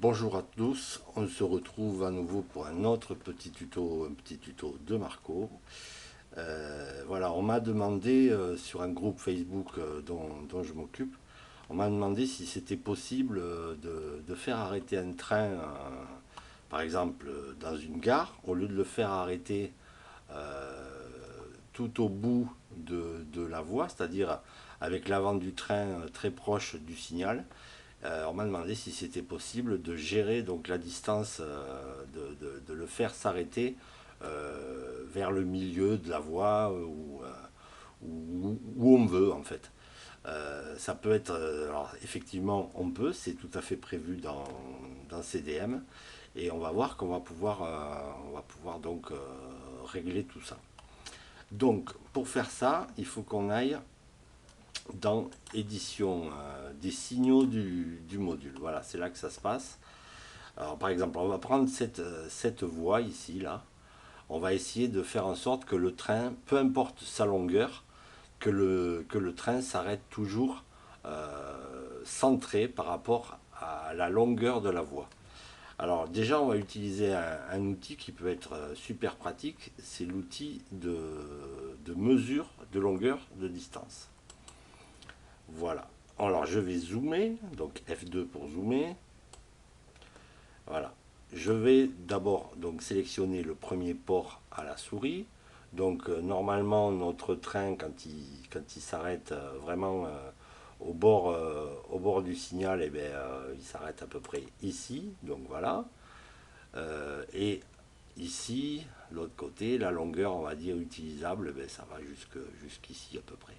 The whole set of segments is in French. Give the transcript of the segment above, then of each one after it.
Bonjour à tous, on se retrouve à nouveau pour un autre petit tuto de Marco. Voilà, on m'a demandé sur un groupe Facebook dont je m'occupe, on m'a demandé si c'était possible de faire arrêter un train, par exemple dans une gare, au lieu de le faire arrêter euh, tout au bout de la voie, c'est-à-dire avec l'avant du train très proche du signal. On m'a demandé si c'était possible de gérer donc la distance, de le faire s'arrêter vers le milieu de la voie où on veut en fait. Ça peut être, alors effectivement on peut, c'est tout à fait prévu dans CDM et on va voir qu'on va pouvoir donc régler tout ça. Donc pour faire ça, il faut qu'on aille dans édition des signaux du module. Voilà, c'est là que ça se passe. Alors par exemple, on va prendre cette voie ici, là. On va essayer de faire en sorte que le train, peu importe sa longueur, que le train s'arrête toujours centré par rapport à la longueur de la voie. Alors déjà, on va utiliser un outil qui peut être super pratique, c'est l'outil de mesure de longueur de distance. Voilà. Alors je vais zoomer, donc F2 pour zoomer. Voilà. Je vais d'abord donc sélectionner le premier port à la souris. Donc normalement notre train quand il s'arrête vraiment au bord du signal, eh bien, il s'arrête à peu près ici. Donc voilà. Et ici, l'autre côté, la longueur on va dire utilisable, eh bien, ça va jusqu'ici à peu près.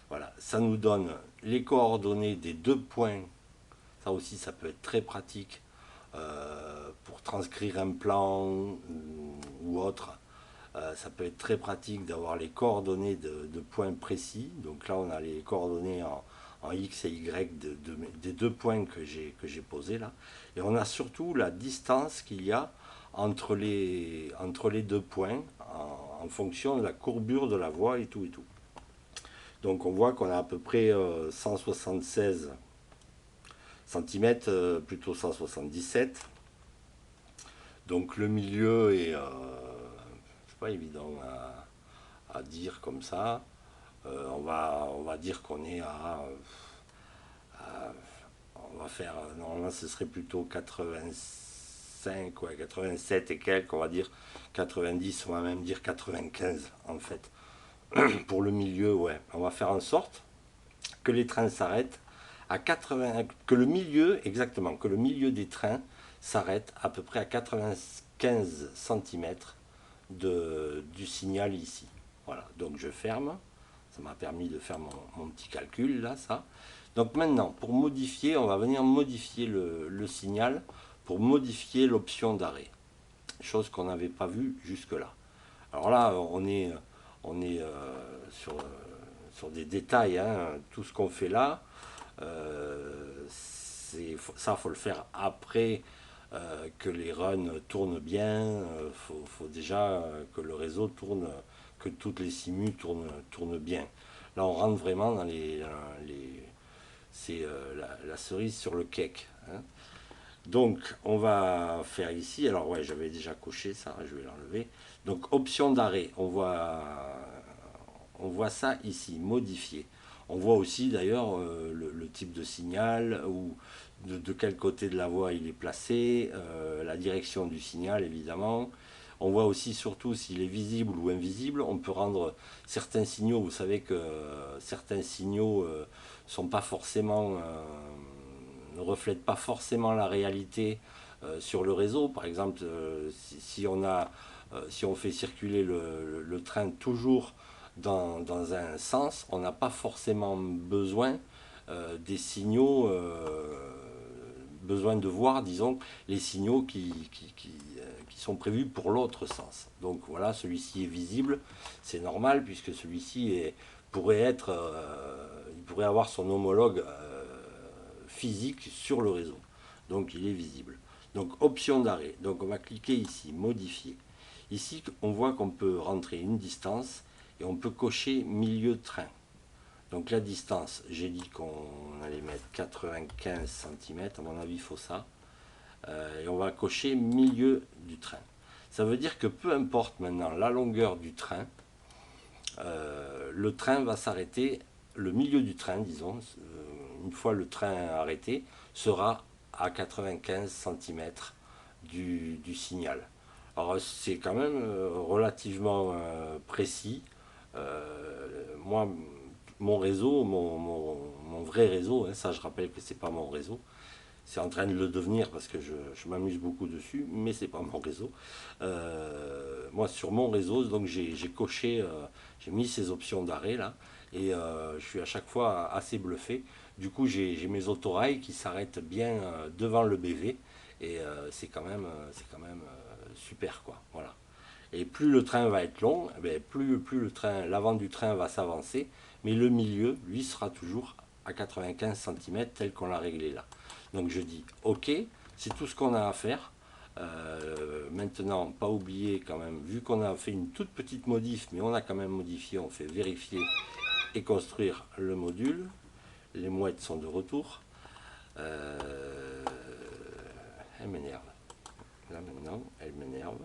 Voilà, ça nous donne les coordonnées des deux points. Ça aussi, ça peut être très pratique pour transcrire un plan ou autre. Ça peut être très pratique d'avoir les coordonnées de points précis. Donc là, on a les coordonnées en X et Y des deux points que j'ai posés là. Et on a surtout la distance qu'il y a entre les deux points en fonction de la courbure de la voie et tout et tout. Donc on voit qu'on a à peu près 176 cm, plutôt 177. Donc le milieu est c'est pas évident à dire comme ça. On va dire qu'on est on va faire, normalement ce serait plutôt 85, ouais, 87 et quelques, on va dire 90, on va même dire 95 en fait. Pour le milieu, ouais, on va faire en sorte que les trains s'arrêtent à 80, que le milieu, exactement, que le milieu des trains s'arrête à peu près à 95 cm du signal ici. Voilà, donc je ferme. Ça m'a permis de faire mon petit calcul là, ça. Donc maintenant, pour modifier, on va venir modifier le signal pour modifier l'option d'arrêt. Chose qu'on n'avait pas vue jusque-là. Alors là, on est sur des détails. Hein. Tout ce qu'on fait là, ça, faut le faire après que les runs tournent bien. Faut déjà que le réseau tourne, que toutes les simus tournent bien. Là, on rentre vraiment dans c'est la cerise sur le cake. Hein. Donc, on va faire ici. Alors, ouais, j'avais déjà coché ça, je vais l'enlever. Donc, option d'arrêt. On voit ça ici, modifier. On voit aussi d'ailleurs le type de signal ou de quel côté de la voie il est placé, la direction du signal évidemment. On voit aussi surtout s'il est visible ou invisible. On peut rendre certains signaux, vous savez que certains signaux sont pas forcément, ne reflètent pas forcément la réalité sur le réseau. Par exemple, si on fait circuler le train toujours dans un sens, on n'a pas forcément des signaux, besoin de voir, disons, les signaux qui sont prévus pour l'autre sens. Donc voilà, celui-ci est visible, c'est normal puisque pourrait être, il pourrait avoir son homologue physique sur le réseau. Donc il est visible. Donc option d'arrêt. Donc on va cliquer ici, modifier. Ici, on voit qu'on peut rentrer une distance et on peut cocher milieu de train. Donc la distance, j'ai dit qu'on allait mettre 95 cm, à mon avis il faut ça. Et on va cocher milieu du train. Ça veut dire que peu importe maintenant la longueur du train, le train va s'arrêter, le milieu du train, disons, une fois le train arrêté, sera à 95 cm du signal. Alors c'est quand même relativement précis. Moi, mon réseau, mon vrai réseau, hein, ça je rappelle que c'est pas mon réseau, c'est en train de le devenir parce que je m'amuse beaucoup dessus, mais c'est pas mon réseau. Moi, sur mon réseau, donc j'ai coché, j'ai mis ces options d'arrêt là, et je suis à chaque fois assez bluffé. Du coup, j'ai mes autorails qui s'arrêtent bien devant le BV, et c'est quand même super quoi. Voilà. Et plus le train va être long, eh bien, plus le train, l'avant du train va s'avancer, mais le milieu, lui, sera toujours à 95 cm tel qu'on l'a réglé là. Donc je dis OK, c'est tout ce qu'on a à faire. Maintenant, pas oublier quand même, vu qu'on a fait une toute petite modif, mais on a quand même modifié, on fait vérifier et construire le module. Les mouettes sont de retour. Elle m'énerve. Là maintenant, elle m'énerve.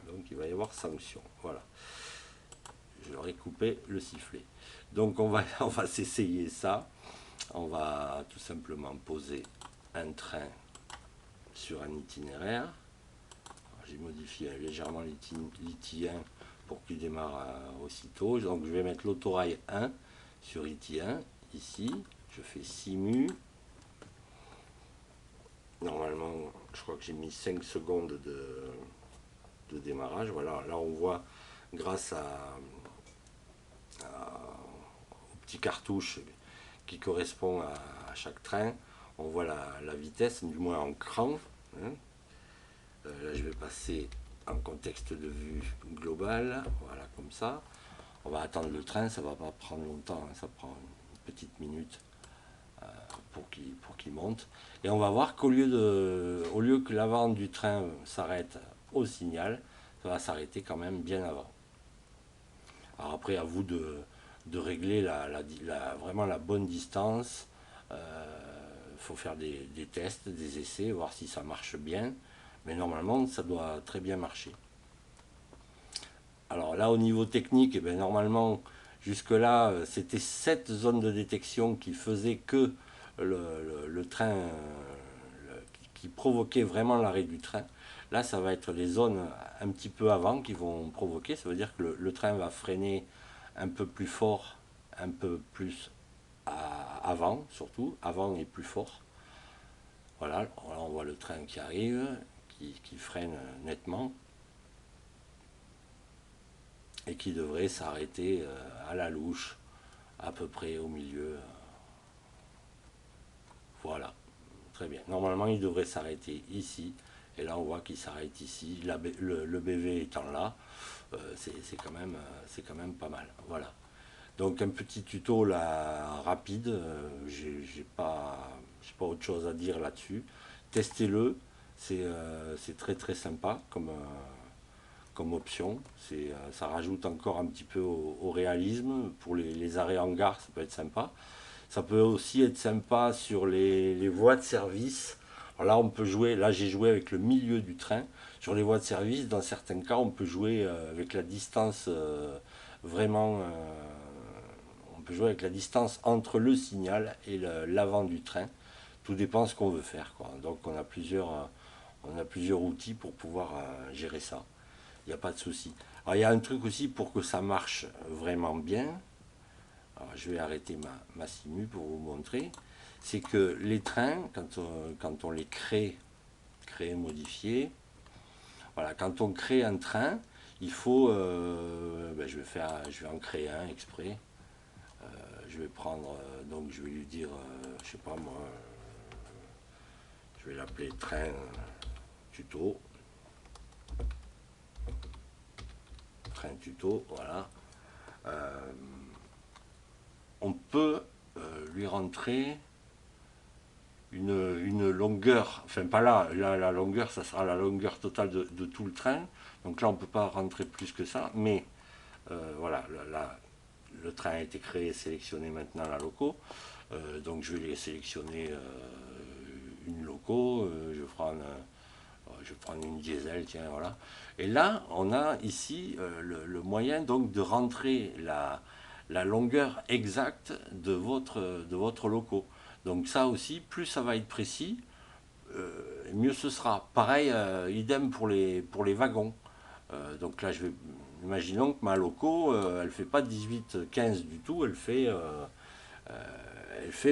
Donc il va y avoir sanction. Voilà. Je leur ai coupé le sifflet. Donc on va s'essayer ça. On va tout simplement poser un train sur un itinéraire. J'ai modifié légèrement l'ITI1 pour qu'il démarre aussitôt. Donc je vais mettre l'autorail 1 sur ITI1 ici. Je fais simu. Normalement, je crois que j'ai mis 5 secondes de démarrage. Voilà, là on voit grâce au petit cartouche qui correspond à chaque train, on voit la vitesse, du moins en cran. Hein. Là, je vais passer en contexte de vue global, voilà, comme ça. On va attendre le train, ça va pas prendre longtemps, hein, ça prend une petite minute pour qu'il monte. Et on va voir qu'au lieu que l'avant du train s'arrête au signal, ça va s'arrêter quand même bien avant. Alors après, à vous de régler vraiment la bonne distance. Il faut faire des tests, des essais, voir si ça marche bien. Mais normalement, ça doit très bien marcher. Alors là, au niveau technique, eh bien, normalement, jusque-là, c'était cette zone de détection qui faisait que le train, qui provoquait vraiment l'arrêt du train. Là, ça va être les zones un petit peu avant qui vont provoquer. Ça veut dire que le train va freiner un peu plus fort, un peu plus avant, surtout, avant et plus fort. Voilà, là on voit le train qui arrive, qui freine nettement et qui devrait s'arrêter à la louche, à peu près au milieu. Voilà, très bien. Normalement, il devrait s'arrêter ici. Et là, on voit qu'il s'arrête ici. Le BV étant là, c'est quand même pas mal. Voilà. Donc un petit tuto là rapide. J'ai pas autre chose à dire là-dessus. Testez-le. C'est très très sympa comme option. Ça rajoute encore un petit peu au réalisme. Pour les arrêts en gare, ça peut être sympa. Ça peut aussi être sympa sur les voies de service. Alors là, on peut jouer. Là, j'ai joué avec le milieu du train. Sur les voies de service, dans certains cas, on peut jouer avec la distance vraiment. On peut jouer avec la distance entre le signal et l'avant du train. Tout dépend de ce qu'on veut faire, quoi. Donc, on a plusieurs outils pour pouvoir gérer ça. Il n'y a pas de souci. Alors, il y a un truc aussi pour que ça marche vraiment bien. Alors, je vais arrêter ma simu pour vous montrer. C'est que les trains, quand on les créer, modifier, voilà, quand on crée un train, il faut, je vais en créer un exprès. Je vais prendre, donc je vais lui dire, je sais pas moi, je vais l'appeler train tuto. Train tuto, voilà. On peut lui rentrer une longueur, enfin pas là, la longueur, ça sera la longueur totale de tout le train. Donc là, on ne peut pas rentrer plus que ça, mais voilà, là, le train a été créé, sélectionné maintenant la loco. Donc je vais les sélectionner une loco, je je vais prendre une diesel, tiens, voilà. Et là, on a ici le moyen donc de rentrer la longueur exacte de votre loco. Donc ça aussi, plus ça va être précis, mieux ce sera. Pareil, idem pour les wagons. Donc là, imaginons que ma loco, elle fait pas 18-15 du tout, elle fait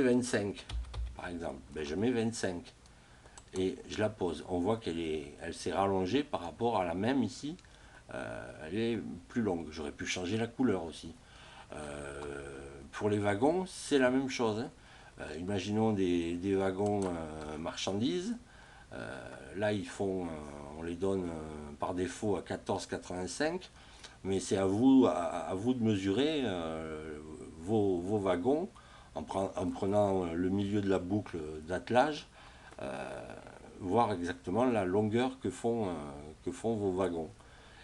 25, par exemple. Ben, je mets 25 et je la pose. On voit elle s'est rallongée par rapport à la même ici. Elle est plus longue. J'aurais pu changer la couleur aussi. Pour les wagons, c'est la même chose, hein. Imaginons des wagons marchandises. Là, on les donne par défaut à 14,85, mais c'est à vous de mesurer vos wagons en prenant le milieu de la boucle d'attelage, voir exactement la longueur que font vos wagons.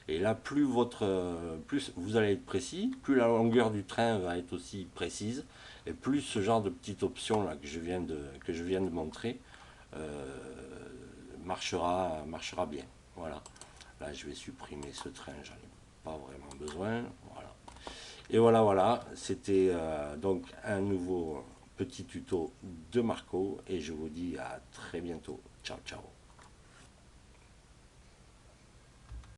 Et là, plus vous allez être précis, plus la longueur du train va être aussi précise, et plus ce genre de petite option là que je viens de montrer marchera bien. Voilà. Là, je vais supprimer ce train, j'en ai pas vraiment besoin. Voilà. Et voilà. C'était donc un nouveau petit tuto de Marco, et je vous dis à très bientôt. Ciao, ciao.